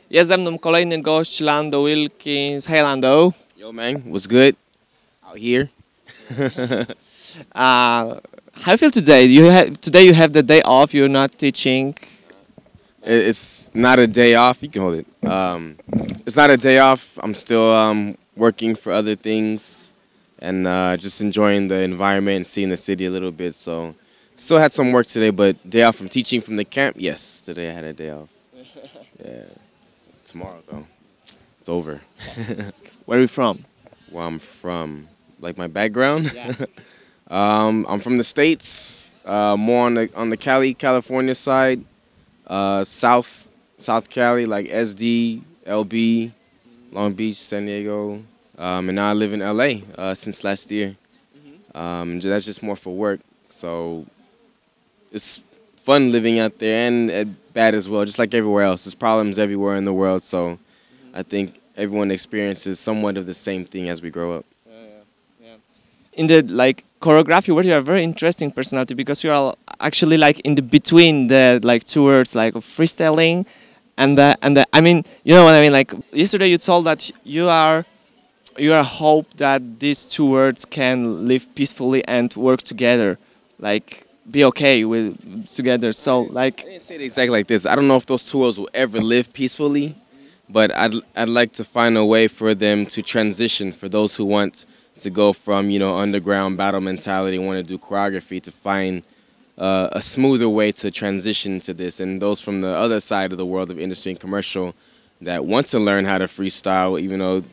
Jest ze mną kolejny gość, Lando Wilkins. Hey Lando. Yo, man, what's good out here? How you feel today? Today you have the day off. You're not teaching. It's not a day off. You can hold it. It's not a day off. I'm still working for other things and just enjoying the environment and seeing the city a little bit. So, still had some work today, but day off from teaching from the camp. Yes, today I had a day off. Yeah, tomorrow though, it's over. Where are you from? Where I'm from, like my background. Yeah. I'm from the States, more on the California side, South Cali, like SD, LB, Long Beach, San Diego, and now I live in LA since last year. That's just more for work, so it's fun living out there and bad as well, just like everywhere else. There's problems everywhere in the world, so I think everyone experiences somewhat of the same thing as we grow up. In the like choreography, where you are a very interesting personality because you are actually like in the between the like two words like of freestyling and the I mean, you know what I mean, like yesterday you told that you are hope that these two words can live peacefully and work together, like be okay with together. So like I didn't say it exactly like this. I don't know if those two worlds will ever live peacefully, but I'd like to find a way for them to transition for those who want to go from, you know, underground battle mentality, want to do choreography, to find a smoother way to transition to this. And those from the other side of the world of industry and commercial that want to learn how to freestyle, even though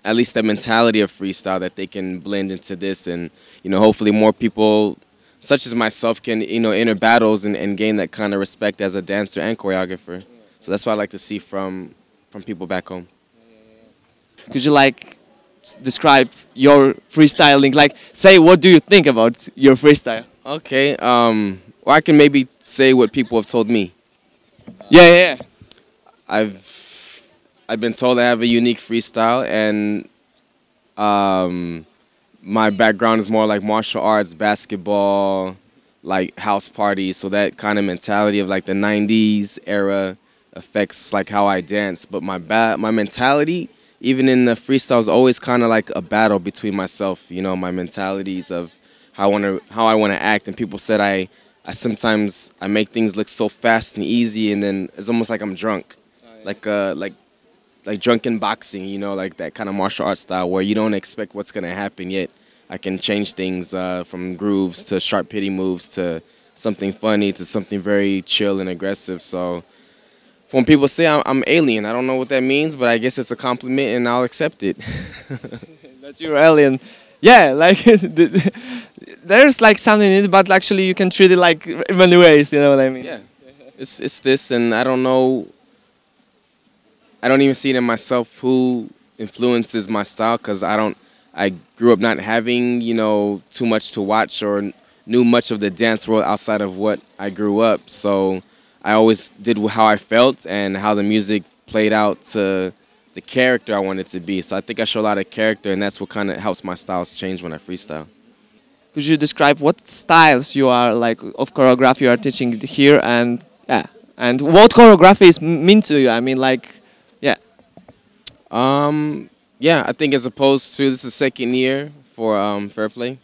at least the mentality of freestyle, that they can blend into this. And, you know, hopefully more people such as myself can, you know, enter battles and gain that kind of respect as a dancer and choreographer. So that's what I like to see from people back home. could you like describe your freestyling? Like, say, what do you think about your freestyle? Okay, well, I can maybe say what people have told me. Yeah. I've been told I have a unique freestyle, and my background is more like martial arts, basketball, like house parties. So that kind of mentality of like the '90s era affects like how I dance. But my mentality, even in the freestyle, is always kind of like a battle between myself. You know, my mentalities of how I wanna act. And people said I sometimes I make things look so fast and easy, and then it's almost like I'm drunk, like drunken boxing, you know, like that kind of martial arts style where you don't expect what's gonna happen, yet I can change things from grooves to sharp pity moves to something funny to something very chill and aggressive. So when people say I'm alien, I don't know what that means, but I guess it's a compliment and I'll accept it. That you're alien. Yeah, like there's like something in it, but actually you can treat it like in many ways. You know what I mean? Yeah, it's this, and I don't know. I don't even see it in myself who influences my style, because I grew up not having, you know, too much to watch or knew much of the dance world outside of what I grew up. So I always did how I felt and how the music played out to the character I wanted to be. So I think I show a lot of character, and that's what kind of helps my styles change when I freestyle. Could you describe what styles you are like of choreography you are teaching here, and and what choreography is mean to you? I mean, like, yeah. Yeah, I think as opposed to, this is the second year for Fair Play,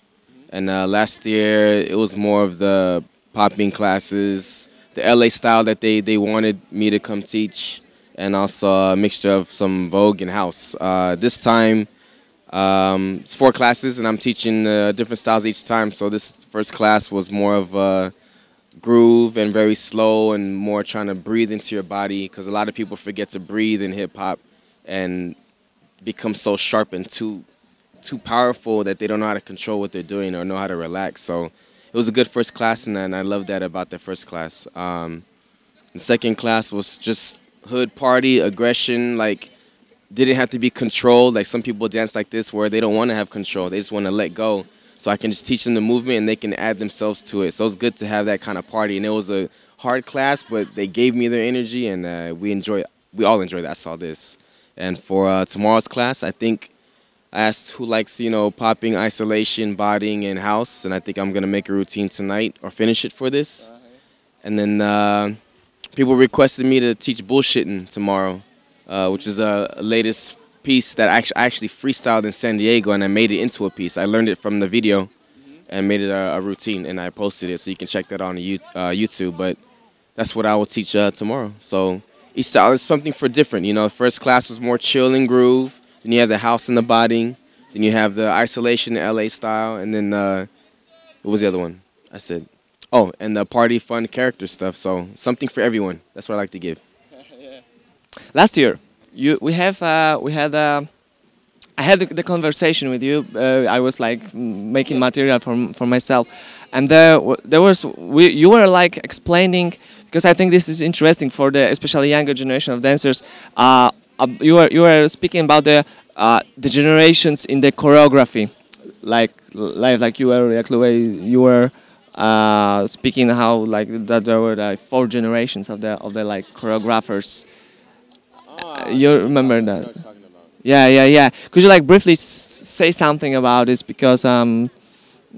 and last year it was more of the popping classes, the LA style that they wanted me to come teach, and also a mixture of some Vogue and house. This time it's 4 classes, and I'm teaching different styles each time. So this first class was more of a groove and very slow and more trying to breathe into your body, because a lot of people forget to breathe in hip hop and become so sharp and too powerful that they don't know how to control what they're doing or know how to relax. So it was a good first class, and I love that about the first class. The second class was just hood party, aggression, like didn't have to be controlled. Like some people dance like this where they don't want to have control. They just want to let go. So I can just teach them the movement and they can add themselves to it. So it's good to have that kind of party. And it was a hard class, but they gave me their energy, and we all enjoyed that. I saw this. And for tomorrow's class, I think I asked who likes, you know, popping, isolation, bodying, and house. And I think I'm going to make a routine tonight or finish it for this. And then people requested me to teach bullshitting tomorrow. which is a latest piece that I actually freestyled in San Diego, and I made it into a piece. I learned it from the video and made it a routine, and I posted it, so you can check that on YouTube. But that's what I will teach tomorrow. So each style is something for different. You know, first class was more chill and groove. Then you have the house and the body. Then you have the isolation, the LA style, and then what was the other one? I said, oh, and the party, fun, character stuff. So something for everyone. That's what I like to give. Last year, I had the conversation with you. I was like making material for myself, and you were like explaining, because I think this is interesting for the especially younger generation of dancers. You were speaking about the generations in the choreography, like you were like the way you were speaking how like that there were like 4 generations of the like choreographers. You remember that? Yeah. Could you like briefly say something about this, because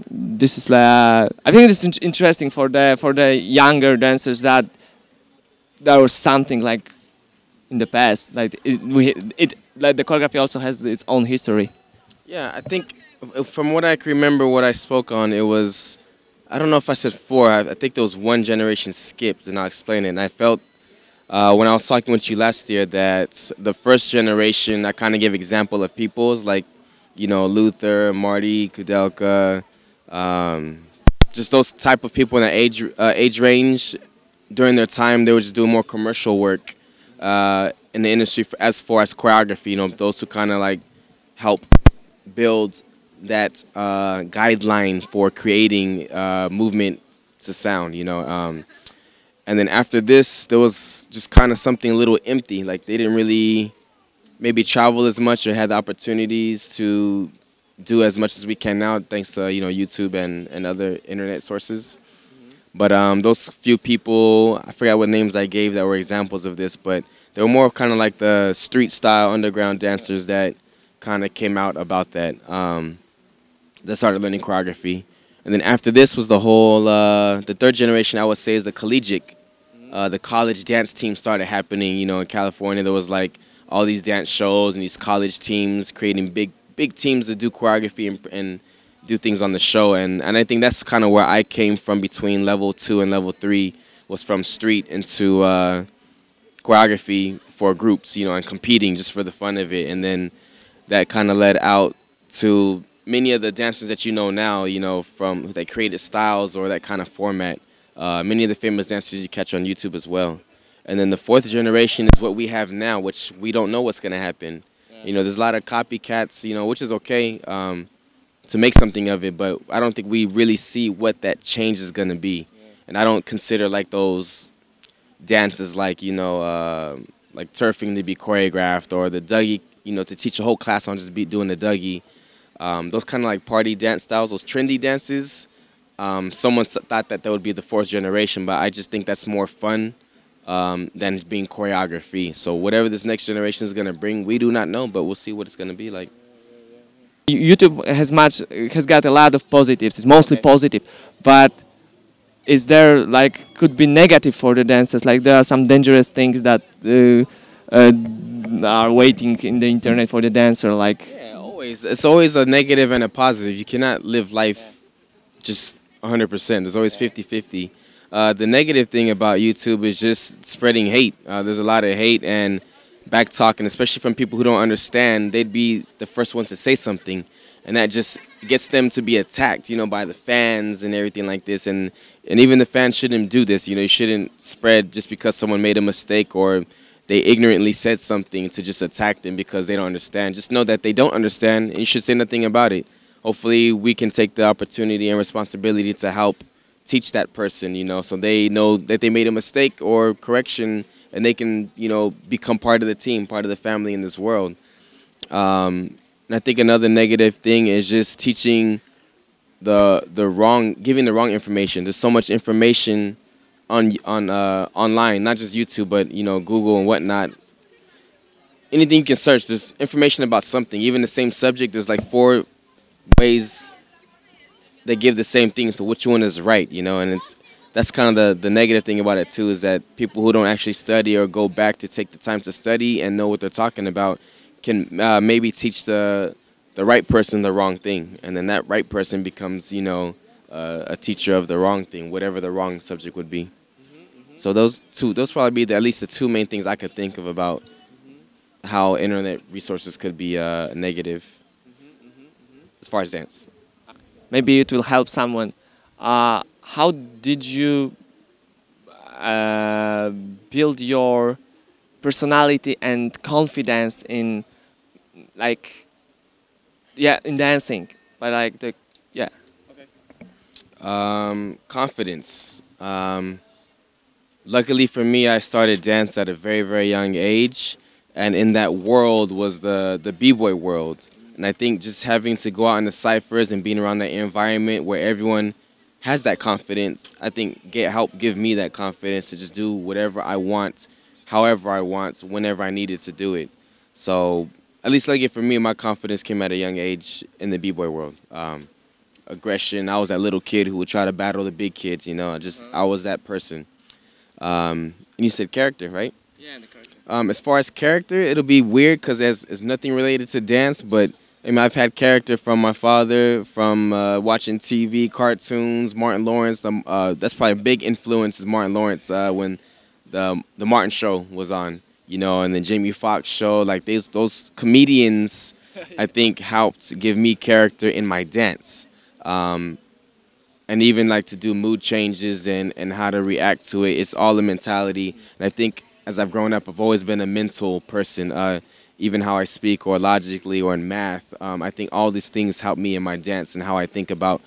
this is I think this is interesting for the younger dancers, that there was something like in the past, like like the choreography also has its own history. Yeah, I think from what I can remember, what I spoke on, it was, I don't know if I said 4. I think there was 1 generation skipped, and I'll explain it. And I felt when I was talking with you last year that the first generation, I kind of gave example of people's like, you know, Luther, Marty, Kudelka, just those type of people in that age range. During their time, they were just doing more commercial work in the industry as far as choreography. You know, those who kind of like help build that guideline for creating movement to sound. You know. And then after this, there was just kind of something a little empty. Like they didn't really maybe travel as much or had the opportunities to do as much as we can now, thanks to YouTube and other internet sources. But those few people, I forgot what names I gave that were examples of this, but they were more kind of like the street style underground dancers that kind of came out about that, that started learning choreography. And then after this was the whole, the third generation, I would say, is the collegiate. The college dance team started happening, you know, in California. There was like all these dance shows and these college teams creating big teams to do choreography and do things on the show. And I think that's kind of where I came from between level 2 and level 3, was from street into choreography for groups, you know, and competing just for the fun of it. And then that kind of led out to many of the dancers that you know now, you know, from that created styles or that kind of format. Many of the famous dancers you catch on YouTube as well. And then the 4th generation is what we have now, which we don't know what's going to happen. Yeah. You know, there's a lot of copycats, you know, which is okay to make something of it, but I don't think we really see what that change is going to be. Yeah. And I don't consider like those dances like, you know, like turfing to be choreographed, or the Dougie, you know, to teach a whole class on just doing the Dougie. Those kind of like party dance styles, those trendy dances. Someone thought that would be the 4th generation, but I just think that's more fun than being choreography. So whatever this next generation is going to bring, we do not know, but we'll see what it's going to be like. YouTube has got a lot of positives. It's mostly positive, but is there like could be negative for the dancers? Like there are some dangerous things that are waiting in the internet for the dancer. Like always, it's always a negative and a positive. You cannot live life just 100%. There's always 50-50. The negative thing about YouTube is just spreading hate. There's a lot of hate and back talking, especially from people who don't understand. They'd be the first ones to say something, and that just gets them to be attacked, you know, by the fans and everything like this. And even the fans shouldn't do this. You know, you shouldn't spread just because someone made a mistake or they ignorantly said something to just attack them because they don't understand. Just know that they don't understand, and you should say nothing about it. Hopefully we can take the opportunity and responsibility to help teach that person, you know, so they know that they made a mistake or correction, and they can, you know, become part of the team, part of the family in this world. And I think another negative thing is just teaching giving the wrong information. There's so much information online, not just YouTube, but, you know, Google and whatnot. Anything you can search, there's information about something. Even the same subject, there's like 4 ways they give the same thing, so which one is right, you know? And that's kind of the negative thing about it too, is that people who don't actually study or go back to take the time to study and know what they're talking about can maybe teach the right person the wrong thing, and then that right person becomes, you know, a teacher of the wrong thing, whatever the wrong subject would be. So those probably be at least the two main things I could think of about how internet resources could be negative as far as dance. Maybe it will help someone. How did you build your personality and confidence in, like, yeah, in dancing? But like the, yeah. Confidence. Luckily for me, I started dance at a very, very young age, and in that world was the b-boy world. And I think just having to go out in the ciphers and being around that environment where everyone has that confidence, I think helped give me that confidence to just do whatever I want, however I want, whenever I needed to do it. So at least like it for me, my confidence came at a young age in the b-boy world. Aggression. I was that little kid who would try to battle the big kids. You know, I was that person. And you said character, right? Yeah, the character. As far as character, it'll be weird because it's nothing related to dance, but I mean, I've had character from my father, from watching TV, cartoons, Martin Lawrence. That's probably a big influence is Martin Lawrence when the Martin Show was on, you know, and the Jamie Foxx show. Like those comedians, I think helped give me character in my dance, and even like to do mood changes and how to react to it. It's all a mentality, and I think as I've grown up, I've always been a mental person. Even how I speak or logically or in math, I think all these things help me in my dance and how I think about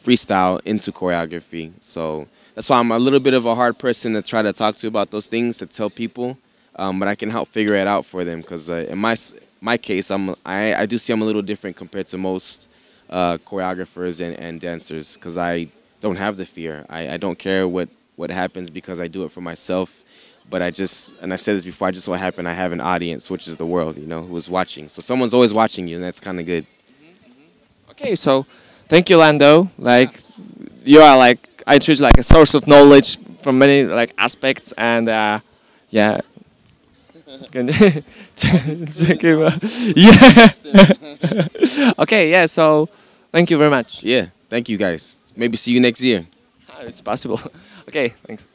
freestyle into choreography. So that's why I'm a little bit of a hard person to try to talk to about those things, to tell people, but I can help figure it out for them because in my case, I do see I'm a little different compared to most choreographers and dancers because I don't have the fear. I don't care what happens because I do it for myself. But and I've said this before, I just so happen I have an audience, which is the world, you know, who's watching. So someone's always watching you, and that's kind of good. Okay, so thank you, Lando. Like, you are like, I treat you like a source of knowledge from many like aspects, and yeah. Check him out. Yeah. Okay, yeah. So thank you very much. Yeah, thank you guys. Maybe see you next year. It's possible. Okay, thanks.